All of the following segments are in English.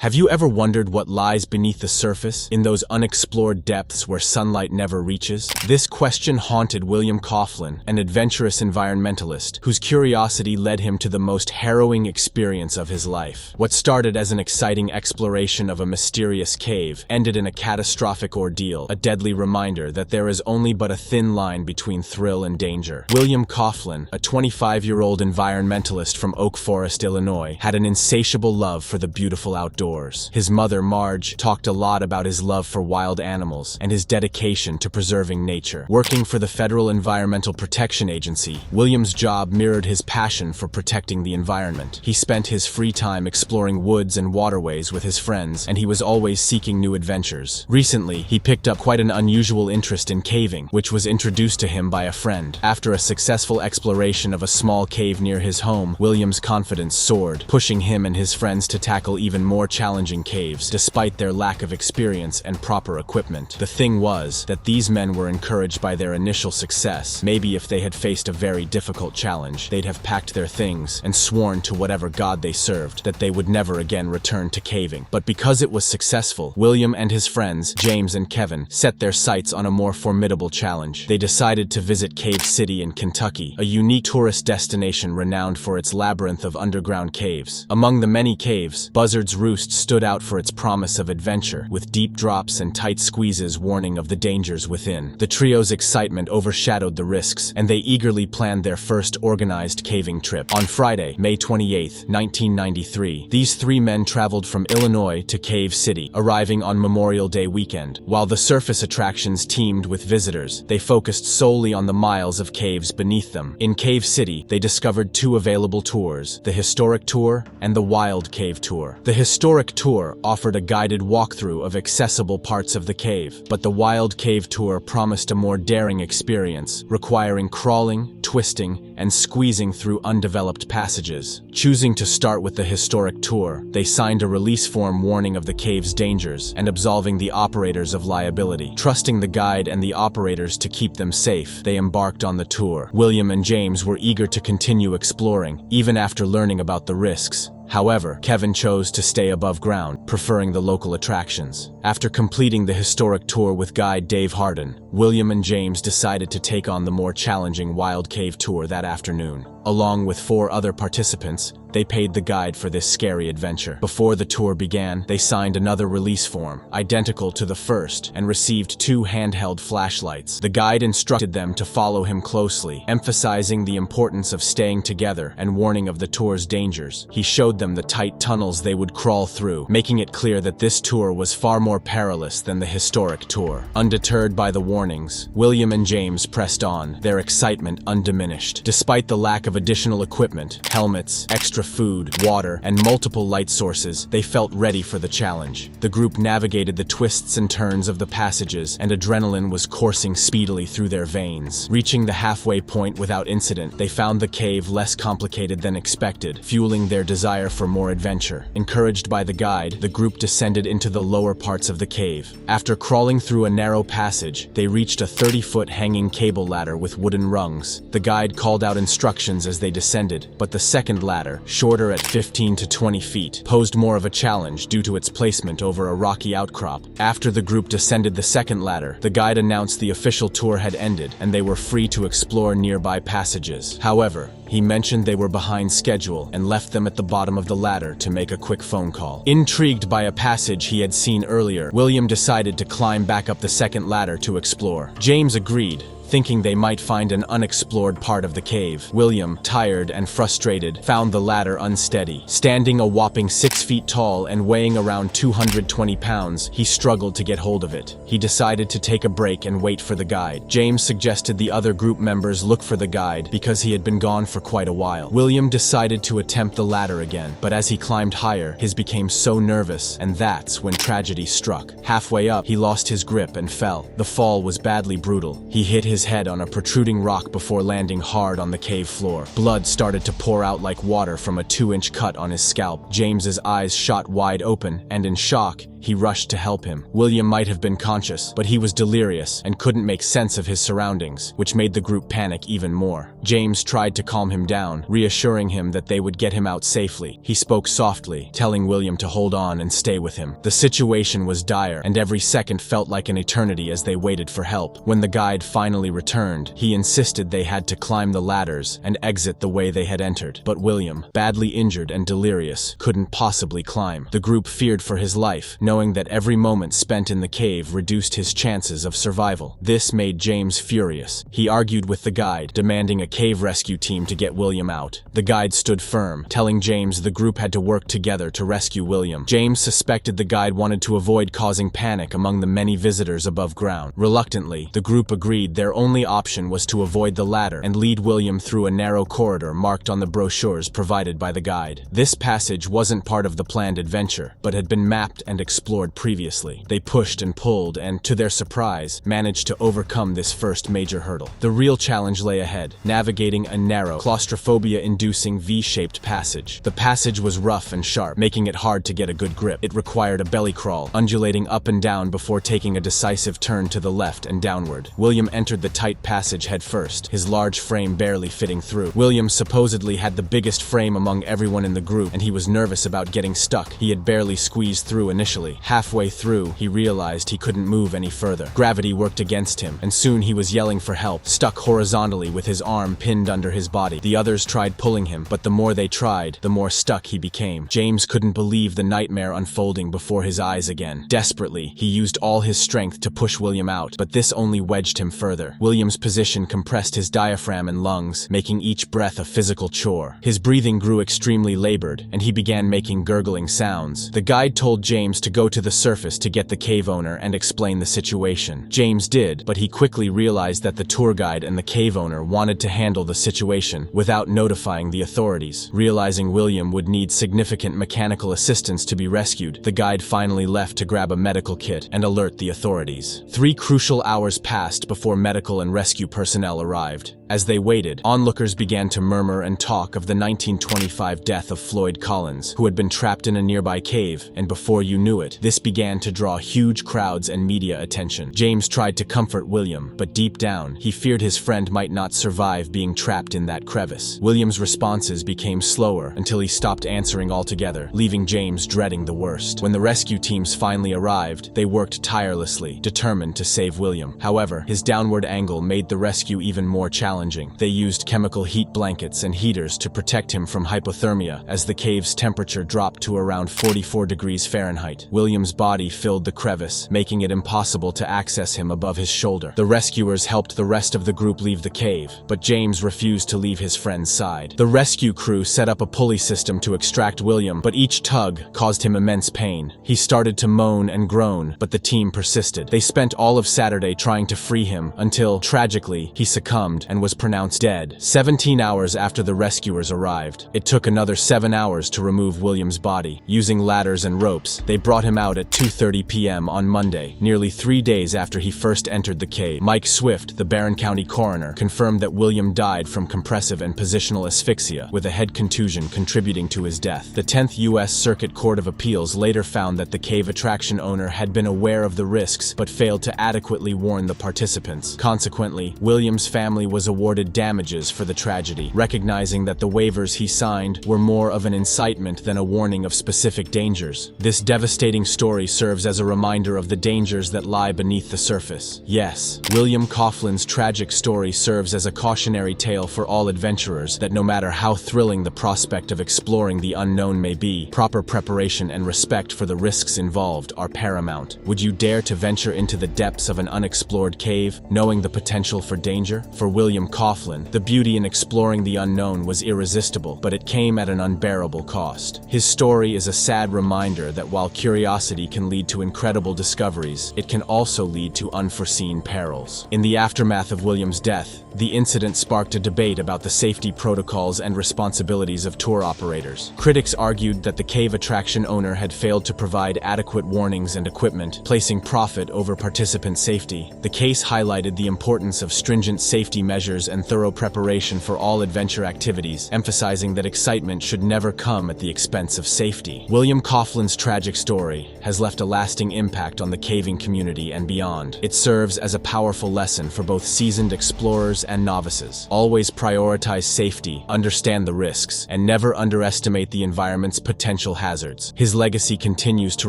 Have you ever wondered what lies beneath the surface, in those unexplored depths where sunlight never reaches? This question haunted William Coughlin, an adventurous environmentalist, whose curiosity led him to the most harrowing experience of his life. What started as an exciting exploration of a mysterious cave ended in a catastrophic ordeal, a deadly reminder that there is only but a thin line between thrill and danger. William Coughlin, a 25-year-old environmentalist from Oak Forest, Illinois, had an insatiable love for the beautiful outdoors. His mother, Marge, talked a lot about his love for wild animals and his dedication to preserving nature. Working for the Federal Environmental Protection Agency, William's job mirrored his passion for protecting the environment. He spent his free time exploring woods and waterways with his friends, and he was always seeking new adventures. Recently, he picked up quite an unusual interest in caving, which was introduced to him by a friend. After a successful exploration of a small cave near his home, William's confidence soared, pushing him and his friends to tackle even more challenging caves, despite their lack of experience and proper equipment. The thing was that these men were encouraged by their initial success. Maybe if they had faced a very difficult challenge, they'd have packed their things and sworn to whatever god they served that they would never again return to caving. But because it was successful, William and his friends, James and Kevin, set their sights on a more formidable challenge. They decided to visit Cave City in Kentucky, a unique tourist destination renowned for its labyrinth of underground caves. Among the many caves, Buzzard's Roost stood out for its promise of adventure, with deep drops and tight squeezes warning of the dangers within. The trio's excitement overshadowed the risks, and they eagerly planned their first organized caving trip. On Friday, May 28, 1993, these three men traveled from Illinois to Cave City, arriving on Memorial Day weekend. While the surface attractions teemed with visitors, they focused solely on the miles of caves beneath them. In Cave City, they discovered two available tours, the Historic Tour and the Wild Cave Tour. The Historic Tour offered a guided walkthrough of accessible parts of the cave, but the Wild Cave Tour promised a more daring experience, requiring crawling, twisting, and squeezing through undeveloped passages. Choosing to start with the Historic Tour, they signed a release form warning of the cave's dangers and absolving the operators of liability. Trusting the guide and the operators to keep them safe, they embarked on the tour. William and James were eager to continue exploring, even after learning about the risks. However, Kevin chose to stay above ground, preferring the local attractions. After completing the Historic Tour with guide Dave Harden, William and James decided to take on the more challenging Wild Cave Tour that afternoon. Along with 4 other participants, they paid the guide for this scary adventure. Before the tour began, they signed another release form, identical to the first, and received 2 handheld flashlights. The guide instructed them to follow him closely, emphasizing the importance of staying together and warning of the tour's dangers. He showed them the tight tunnels they would crawl through, making it clear that this tour was far more perilous than the Historic Tour. Undeterred by the warnings, William and James pressed on, their excitement undiminished. Despite the lack of additional equipment, helmets, extra food, water, and multiple light sources, they felt ready for the challenge. The group navigated the twists and turns of the passages, and adrenaline was coursing speedily through their veins. Reaching the halfway point without incident, they found the cave less complicated than expected, fueling their desire for more adventure. Encouraged by the guide, the group descended into the lower parts of the cave. After crawling through a narrow passage, they reached a 30-foot hanging cable ladder with wooden rungs. The guide called out instructions as they descended, but the second ladder, shorter at 15 to 20 feet, posed more of a challenge due to its placement over a rocky outcrop. After the group descended the second ladder, the guide announced the official tour had ended and they were free to explore nearby passages. However, he mentioned they were behind schedule and left them at the bottom of the ladder to make a quick phone call. Intrigued by a passage he had seen earlier, William decided to climb back up the second ladder to explore. James agreed, thinking they might find an unexplored part of the cave. William, tired and frustrated, found the ladder unsteady. Standing a whopping 6 feet tall and weighing around 220 pounds, he struggled to get hold of it. He decided to take a break and wait for the guide. James suggested the other group members look for the guide because he had been gone for quite a while. William decided to attempt the ladder again, but as he climbed higher, he became so nervous, and that's when tragedy struck. Halfway up, he lost his grip and fell. The fall was badly brutal. He hit his his head on a protruding rock before landing hard on the cave floor. Blood started to pour out like water from a 2-inch cut on his scalp. James's eyes shot wide open, and in shock, he rushed to help him. William might have been conscious, but he was delirious and couldn't make sense of his surroundings, which made the group panic even more. James tried to calm him down, reassuring him that they would get him out safely. He spoke softly, telling William to hold on and stay with him. The situation was dire, and every second felt like an eternity as they waited for help. When the guide finally returned, he insisted they had to climb the ladders and exit the way they had entered. But William, badly injured and delirious, couldn't possibly climb. The group feared for his life, knowing that every moment spent in the cave reduced his chances of survival. This made James furious. He argued with the guide, demanding a cave rescue team to get William out. The guide stood firm, telling James the group had to work together to rescue William. James suspected the guide wanted to avoid causing panic among the many visitors above ground. Reluctantly, the group agreed their only option was to avoid the ladder and lead William through a narrow corridor marked on the brochures provided by the guide. This passage wasn't part of the planned adventure, but had been mapped and explored previously. They pushed and pulled and, to their surprise, managed to overcome this first major hurdle. The real challenge lay ahead, navigating a narrow, claustrophobia-inducing V-shaped passage. The passage was rough and sharp, making it hard to get a good grip. It required a belly crawl, undulating up and down before taking a decisive turn to the left and downward. William entered the tight passage head first, his large frame barely fitting through. William supposedly had the biggest frame among everyone in the group, and he was nervous about getting stuck. He had barely squeezed through initially. Halfway through, he realized he couldn't move any further. Gravity worked against him, and soon he was yelling for help, stuck horizontally with his arm pinned under his body. The others tried pulling him, but the more they tried, the more stuck he became. James couldn't believe the nightmare unfolding before his eyes again. Desperately, he used all his strength to push William out, but this only wedged him further. William's position compressed his diaphragm and lungs, making each breath a physical chore. His breathing grew extremely labored, and he began making gurgling sounds. The guide told James to go to the surface to get the cave owner and explain the situation. James did, but he quickly realized that the tour guide and the cave owner wanted to handle the situation without notifying the authorities. Realizing William would need significant mechanical assistance to be rescued, the guide finally left to grab a medical kit and alert the authorities. 3 crucial hours passed before medical and rescue personnel arrived. As they waited, onlookers began to murmur and talk of the 1925 death of Floyd Collins, who had been trapped in a nearby cave, and before you knew it, this began to draw huge crowds and media attention. James tried to comfort William, but deep down, he feared his friend might not survive being trapped in that crevice. William's responses became slower until he stopped answering altogether, leaving James dreading the worst. When the rescue teams finally arrived, they worked tirelessly, determined to save William. However, his downward angle made the rescue even more challenging. They used chemical heat blankets and heaters to protect him from hypothermia as the cave's temperature dropped to around 44 degrees Fahrenheit. William's body filled the crevice, making it impossible to access him above his shoulder. The rescuers helped the rest of the group leave the cave, but James refused to leave his friend's side. The rescue crew set up a pulley system to extract William, but each tug caused him immense pain. He started to moan and groan, but the team persisted. They spent all of Saturday trying to free him until, tragically, he succumbed and was pronounced dead. 17 hours after the rescuers arrived, it took another 7 hours to remove William's body. Using ladders and ropes, they brought him out at 2:30 p.m. on Monday, nearly 3 days after he first entered the cave. Mike Swift, the Barron County coroner, confirmed that William died from compressive and positional asphyxia, with a head contusion contributing to his death. The 10th U.S. Circuit Court of Appeals later found that the cave attraction owner had been aware of the risks but failed to adequately warn the participants. Consequently, William's family was awarded damages for the tragedy, recognizing that the waivers he signed were more of an incitement than a warning of specific dangers. This devastating story serves as a reminder of the dangers that lie beneath the surface. Yes, William Coughlin's tragic story serves as a cautionary tale for all adventurers that no matter how thrilling the prospect of exploring the unknown may be, proper preparation and respect for the risks involved are paramount. Would you dare to venture into the depths of an unexplored cave, knowing the potential for danger? For William Coughlin, the beauty in exploring the unknown was irresistible, but it came at an unbearable cost. His story is a sad reminder that while curiosity can lead to incredible discoveries, it can also lead to unforeseen perils. In the aftermath of William's death, the incident sparked a debate about the safety protocols and responsibilities of tour operators. Critics argued that the cave attraction owner had failed to provide adequate warnings and equipment, placing profit over participant safety. The case highlighted the importance of stringent safety measures and thorough preparation for all adventure activities, emphasizing that excitement should never come at the expense of safety. William Coughlin's tragic story has left a lasting impact on the caving community and beyond. It serves as a powerful lesson for both seasoned explorers and novices. Always prioritize safety, understand the risks, and never underestimate the environment's potential hazards. His legacy continues to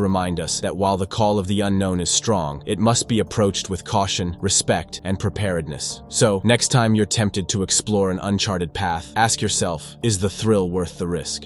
remind us that while the call of the unknown is strong, it must be approached with caution, respect, and preparedness. So, next time you're tempted to explore an uncharted path, ask yourself, is the thrill worth the risk?